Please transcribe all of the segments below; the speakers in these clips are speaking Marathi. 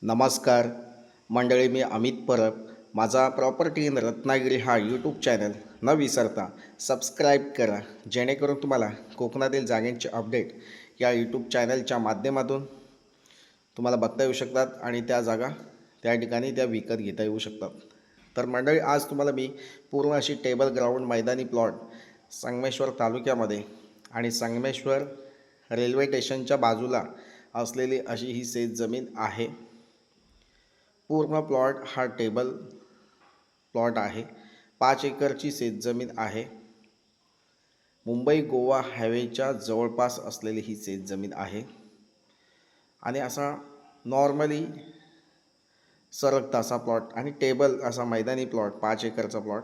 नमस्कार मंडळी, मी अमित परब. माझा प्रॉपर्टी इन रत्नागिरी हा यूट्यूब चॅनल न विसरता सबस्क्राईब करा, जेणेकरून तुम्हाला कोकणातील जागांचे अपडेट या यूट्यूब चॅनलच्या माध्यमातून तुम्हाला बघता येऊ शकतात आणि त्या जागा त्या ठिकाणी त्या विकत घेता येऊ शकतात. तर मंडळी, आज तुम्हाला मी पूर्ण अशी टेबल ग्राउंड मैदानी प्लॉट संगमेश्वर तालुक्यामध्ये आणि संगमेश्वर रेल्वे स्टेशनच्या बाजूला असलेली अशी ही शेत जमीन आहे. पूर्ण प्लॉट हा टेबल प्लॉट आहे. 5 एकरची शेतजमीन आहे. मुंबई गोवा हायवेच्या जवळपास असलेली ही शेतजमीन आहे आणि असा नॉर्मली सरकता असा प्लॉट आणि टेबल असा मैदानी प्लॉट 5 एकरचा प्लॉट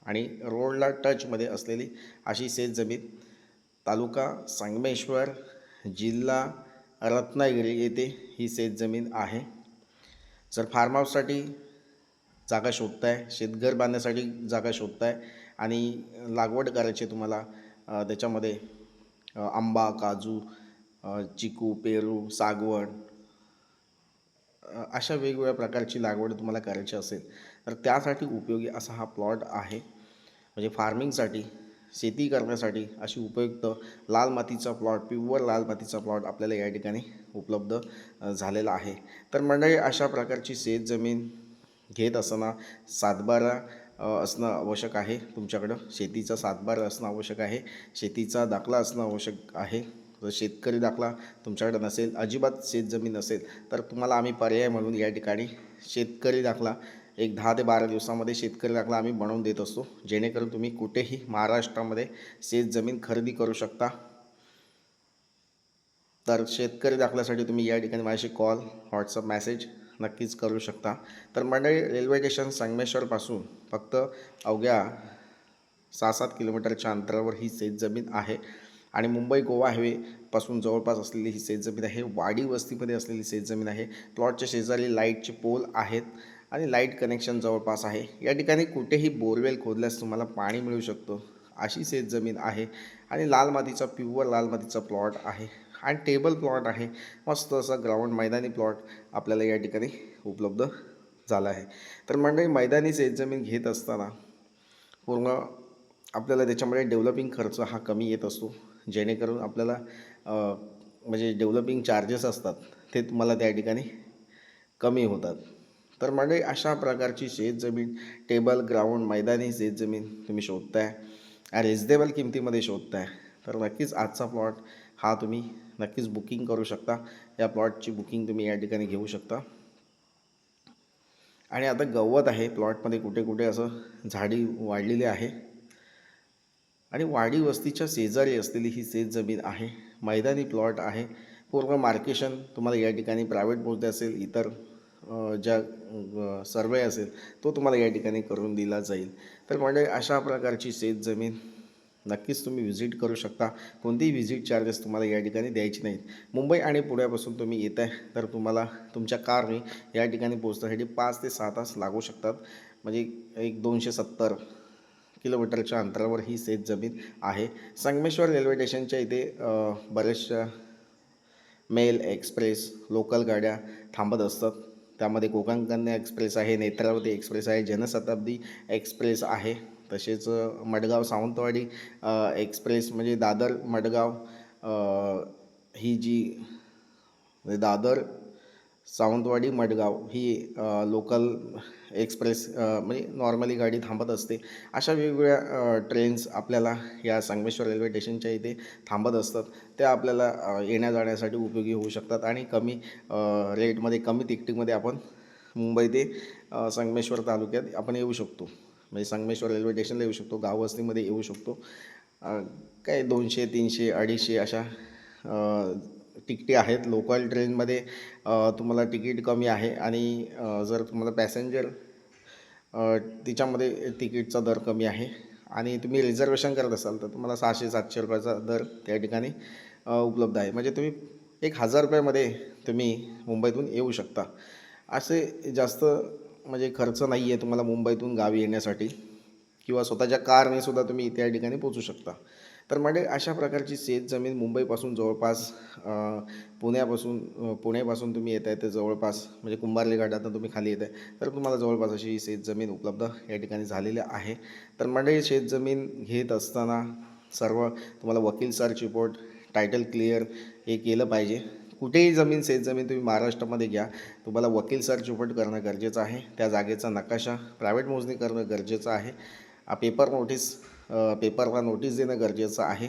आणि रोडला टचमध्ये असलेली अशी शेतजमीन. तालुका संगमेश्वर, जिल्हा रत्नागिरी येथे ही शेतजमीन आहे. जर फार्म हाऊससाठी जागा शोधताय, शेतघर बांधण्यासाठी जागा शोधताय आणि लागवड करायची तुम्हाला त्याच्यामध्ये आंबा, काजू, चिकू, पेरू, सागवड अशा वेगवेगळ्या प्रकारची लागवड तुम्हाला करायची असेल तर त्यासाठी उपयोगी असा हा प्लॉट आहे. म्हणजे फार्मिंगसाठी, शेती करण्यासाठी अशी उपयुक्त लाल मातीचा प्लॉट, प्युअर लाल मातीचा प्लॉट आपल्याला या ठिकाणी उपलब्ध झालेला आहे. तर मंडळी, अशा प्रकारची शेतजमीन घेत असताना सातबारा असणं आवश्यक आहे. तुमच्याकडं शेतीचा सातबारा असणं आवश्यक आहे, शेतीचा दाखला असणं आवश्यक आहे. जर शेतकरी दाखला तुमच्याकडे नसेल, अजिबात शेतजमीन नसेल, तर तुम्हाला आम्ही पर्याय म्हणून या ठिकाणी शेतकरी दाखला एक 10 ते 12 दिवसामध्ये शेतकरी दाखला आम्ही बनवून देत असतो, जेणेकरून तुम्ही कुठेही महाराष्ट्रामध्ये शेतजमीन खरेदी करू शकता. तर शेतकरी दाखल्यासाठी तुम्ही या ठिकाणी माझ्याशी कॉल, व्हॉट्सअप मेसेज नक्कीच करू शकता. तर मंडळी, रेल्वे स्टेशन संगमेश्वरपासून फक्त अवघ्या 6-7 किलोमीटरच्या अंतरावर ही शेतजमीन आहे आणि मुंबई गोवा हायवेपासून जवळपास असलेली ही शेतजमीन आहे. वाडी वस्तीमध्ये असलेली शेतजमीन आहे. प्लॉटच्या शेजारी लाईटचे पोल आहेत आणि लाईट कनेक्शन जवळपास आहे. या ठिकाणी कुठेही बोरवेल खोदल्यास तुम्हाला पाणी मिळू शकतं अशी शेतजमीन आहे आणि लाल मातीचा, प्युअर लाल मातीचा प्लॉट आहे आणि टेबल प्लॉट आहे. मस्त असा ग्राउंड मैदानी प्लॉट आपल्याला या ठिकाणी उपलब्ध झाला आहे. तर मंडळी, मैदानी शेतजमीन घेत असताना पूर्ण आपल्याला त्याच्यामध्ये डेव्हलपिंग खर्च हा कमी येत असतो, जेणेकरून आपल्याला म्हणजे डेव्हलपिंग चार्जेस असतात ते तुम्हाला त्या ठिकाणी कमी होतात. तर मंडळी, अशा प्रकारची शेतजमीन, टेबल ग्राउंड मैदानी शेतजमीन तुम्ही शोधताय, रिजनेबल किमतीमध्ये शोधताय, तर नक्कीच आजचा प्लॉट हा तुम्ही नक्कीच बुकिंग करू शकता. या प्लॉटची बुकिंग तुम्ही या ठिकाणी घेऊ शकता. आणि आता गवत आहे प्लॉटमध्ये, कुठे कुठे असं झाडी वाढलेली आहे आणि वाडी वस्तीच्या शेजारी असलेली ही शेतजमीन आहे. मैदानी प्लॉट आहे. पूर्ण मार्केशन तुम्हाला या ठिकाणी प्रायव्हेट पोहोचते असेल, इतर ज्या सर्वे असेल तो तुम्हाला या ठिकाणी करून दिला जाईल. तर म्हणजे अशा प्रकारची शेतजमीन नक्कीच तुम्ही व्हिजिट करू शकता. कोणतीही व्हिजिट चार्जेस तुम्हाला या ठिकाणी द्यायची नाहीत. मुंबई आणि पुण्यापासून तुम्ही येत आहे तर तुम्हाला तुमच्या कारने या ठिकाणी पोहोचण्यासाठी 5 ते 6 तास लागू शकतात. म्हणजे एक 270 किलोमीटरच्या अंतरावर ही शेतजमीन आहे. संगमेश्वर रेल्वे स्टेशनच्या इथे बऱ्याचशा मेल, एक्सप्रेस, लोकल गाड्या थांबत असतात. त्यामध्ये कोकण कन्या एक्सप्रेस आहे, नेत्रावती एक्सप्रेस आहे, जनशताब्दी एक्सप्रेस आहे. तसेच मडगाव सावंतवाडी एक्सप्रेस म्हणजे दादर मडगाव ही जी दादर सावंतवाडी मडगाव ही लोकल एक्सप्रेस म्हणजे नॉर्मली गाडी थांबत असते. अशा वेगवेगळ्या ट्रेन्स आपल्याला या संगमेश्वर रेल्वे स्टेशनच्या इथे थांबत असतात. त्या आपल्याला येण्या जाण्यासाठी उपयोगी होऊ शकतात आणि कमी रेटमध्ये, कमी तिकिटीमध्ये आपण मुंबई ते संगमेश्वर तालुक्यात आपण येऊ शकतो. म्हणजे संगमेश्वर रेल्वे स्टेशनला येऊ शकतो, गाववस्तीमध्ये येऊ शकतो. काय 200, 300, 250 अशा तिकिटी आहेत. लोकल ट्रेनमध्ये तुम्हाला तिकीट कमी आहे आणि जर तुम्हाला पॅसेंजर तिच्यामध्ये तिकीटचा दर कमी आहे आणि तुम्ही रिझर्वेशन करत असाल तर तुम्हाला 600-700 रुपयाचा दर त्या ठिकाणी उपलब्ध आहे. म्हणजे तुम्ही 1000 रुपयामध्ये तुम्ही मुंबईतून येऊ शकता. असे जास्त म्हणजे खर्च नाही आहे तुम्हाला मुंबईतून गावी येण्यासाठी, किंवा स्वतःच्या कारने सुद्धा तुम्ही त्या ठिकाणी पोहोचू शकता. तर म्हणजे अशा प्रकारची शेतजमीन मुंबईपासून जवळपास पुण्यापासून तुम्ही येत आहे तर जवळपास म्हणजे कुंभारली घाटातून तुम्ही खाली येत आहे तर तुम्हाला जवळपास अशी ही शेतजमीन उपलब्ध या ठिकाणी झालेली आहे. तर म्हणजे शेतजमीन घेत असताना सर्व तुम्हाला वकील सर्च रिपोर्ट, टायटल क्लिअर हे केलं पाहिजे. कुठेही शेतजमीन तुम्ही महाराष्ट्रामध्ये घ्या, तुम्हाला वकील सर्च रिपोर्ट करणं गरजेचं आहे. त्या जागेचा नकाशा, प्रायव्हेट मोजणी करणं गरजेचं आहे. पेपरला नोटीस देणं गरजेचं आहे.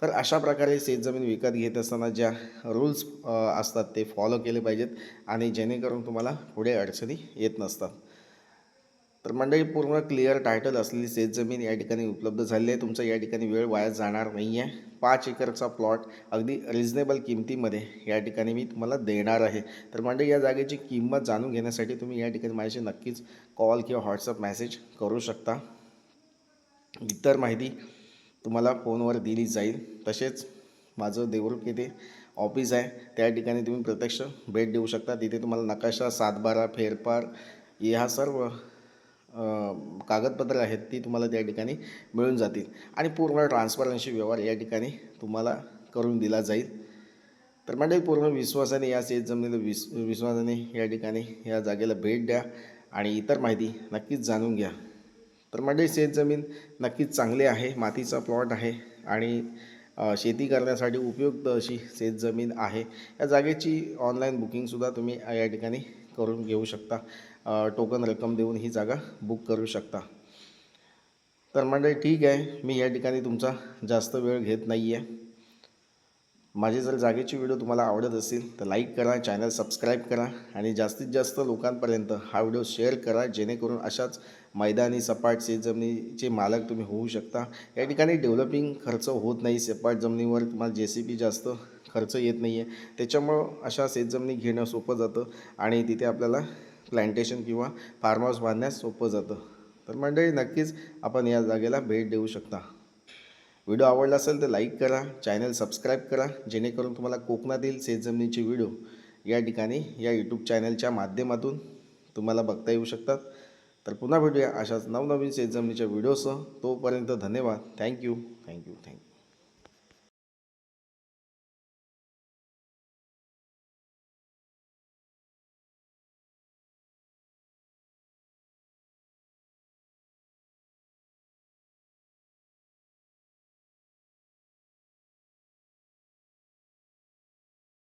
तर अशा प्रकारे शेतजमीन विकत घेत असताना ज्या रूल्स असतात ते फॉलो केले पाहिजेत आणि जेणेकरून तुम्हाला पुढे अडचणी येत नसतात. तर मंडळी, पूर्ण क्लिअर टायटल असलेली शेतजमीन या ठिकाणी उपलब्ध झालेली आहे. तुमचा या ठिकाणी वेळ वाया जाणार नाही आहे. 5 एकरचा प्लॉट अगदी रिजनेबल किमतीमध्ये या ठिकाणी मी तुम्हाला देणार आहे. तर मंडळी, या जागेची किंमत जाणून घेण्यासाठी तुम्ही या ठिकाणी माझ्याशी नक्कीच कॉल किंवा व्हॉट्सअप मेसेज करू शकता. इतर माहिती तुम्हाला फोनवर दिली जाईल. तसेच माझं देवरुख येथे ऑफिस आहे, त्या ठिकाणी तुम्ही प्रत्यक्ष भेट देऊ शकता. तिथे तुम्हाला नकाशा, 7/12, फेरफार ह्या सर्व कागदपत्रं आहेत ती तुम्हाला त्या ठिकाणी मिळून जातील आणि पूर्ण ट्रान्सपरन्सी व्यवहार या ठिकाणी तुम्हाला करून दिला जाईल. तर म्हणजे पूर्ण विश्वासाने या शेतजमिनीला विश्वासाने या ठिकाणी या जागेला भेट द्या आणि इतर माहिती नक्कीच जाणून घ्या. तर म्हणजे शेतजमीन नक्कीच चांगली आहे, मातीचा प्लॉट आहे आणि शेती करण्यासाठी उपयुक्त अशी शेतजमीन आहे. या जागेची ऑनलाईन बुकिंगसुद्धा तुम्ही या ठिकाणी करून घेऊ शकता. टोकन रक्कम देऊन ही जागा बुक करू शकता. तर म्हणजे ठीक आहे, मी या ठिकाणी तुमचा जास्त वेळ घेत नाही आहे. माझे जर जागेची व्हिडिओ तुम्हाला आवडत असेल तर लाईक करा, चॅनल सबस्क्राईब करा आणि जास्तीत जास्त लोकांपर्यंत हा व्हिडिओ शेअर करा, जेणेकरून अशाच मैदानी सपाट शेतजमिनीचे मालक तुम्ही होऊ शकता. या ठिकाणी डेव्हलपिंग खर्च होत नाही. सपाट जमिनीवर तुम्हाला JCB जास्त खर्च येत नाही आहे. त्याच्यामुळं अशा शेतजमिनी घेणं सोपं जातं आणि तिथे आपल्याला प्लॅन्टेशन किंवा फार्म हाऊस बांधण्यास सोपं जातं. तर मंडळी, नक्कीच आपण या जागेला भेट देऊ शकता. व्हिडिओ आवडला असेल तर लाईक करा, चॅनल सबस्क्राईब करा, जेणेकरून तुम्हाला कोकणातील शेतजमिनीचे व्हिडिओ या ठिकाणी या यूट्यूब चॅनलच्या माध्यमातून तुम्हाला बघता येऊ शकतात. तर पुन्हा भेटूया अशाच नवनवीन शेतजमिनीच्या व्हिडिओसह. तोपर्यंत धन्यवाद. थँक्यू.